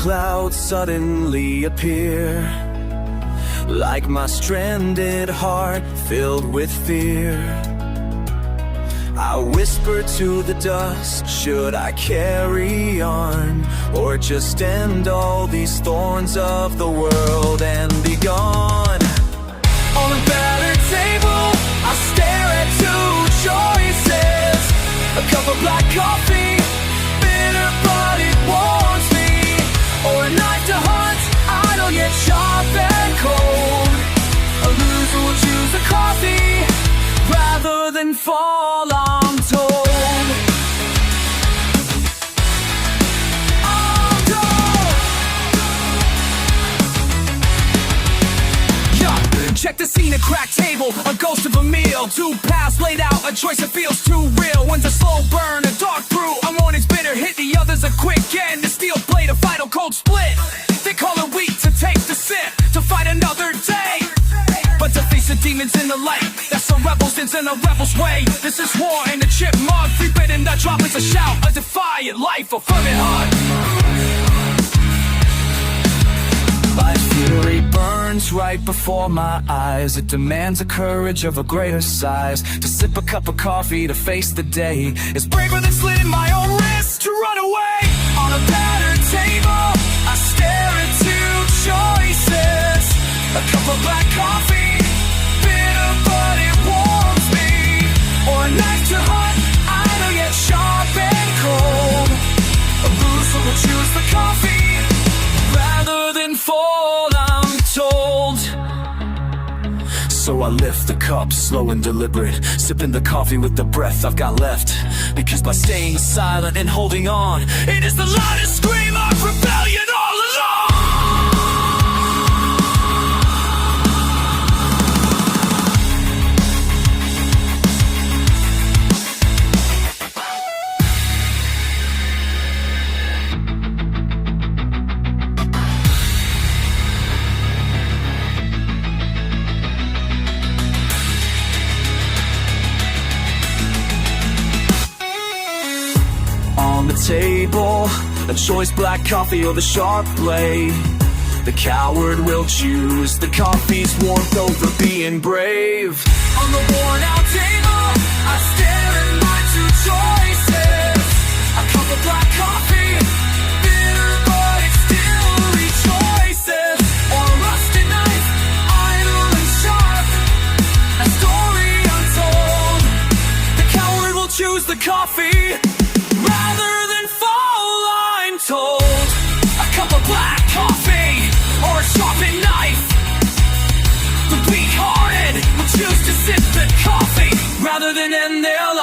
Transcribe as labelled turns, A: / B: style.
A: clouds suddenly appear, like my stranded heart filled with fear. I whisper to the dust, should I carry on, or just end all these thorns of the world and be gone? On a battered table, I stare at two choices: a cup of black coffee, bitter but it warms me, or a knife to hunt, idle yet sharp and cold. A loser will choose the coffee rather than fall, I'm told. Check the scene, a cracked table, a ghost of a meal. Two paths laid out, a choice that feels too real. One's a slow burn, a dark brew. A morning's bitter hit, the other's a quick end. A steel blade, a final cold split. They call it weak to take the sip, to fight another day. But to face the demons in the light, that's a rebel's in a rebel's way. This is war in the chipmunk, forbidden the drop is a shout, a defiant, life-affirming heart. Life's fury burns right before my eyes. It demands a courage of a greater size. To sip a cup of coffee to face the day is braver than slitting my own wrist to run away. On a battered table, I stare at two choices: a cup of black coffee, bitter but it warms me, or a knife to hunt, idle yet sharp and cold. A loser will choose the coffee rather than fall, I'm told. So I lift the cup, slow and deliberate, sipping the coffee with the breath I've got left. Because by staying silent and holding on, it is the loudest scream of rebellion all along. On the table, a choice: black coffee or the sharp blade. The coward will choose the coffee's warmth over being brave. On the worn out table, I stare at my two choices: a cup of black coffee, bitter but it still rejoices, or a rusted knife, idle and sharp, a story untold. The coward will choose the coffee rather than fall, I'm told. A cup of black coffee or a sharpened knife. The weak-hearted will choose to sip the coffee rather than end their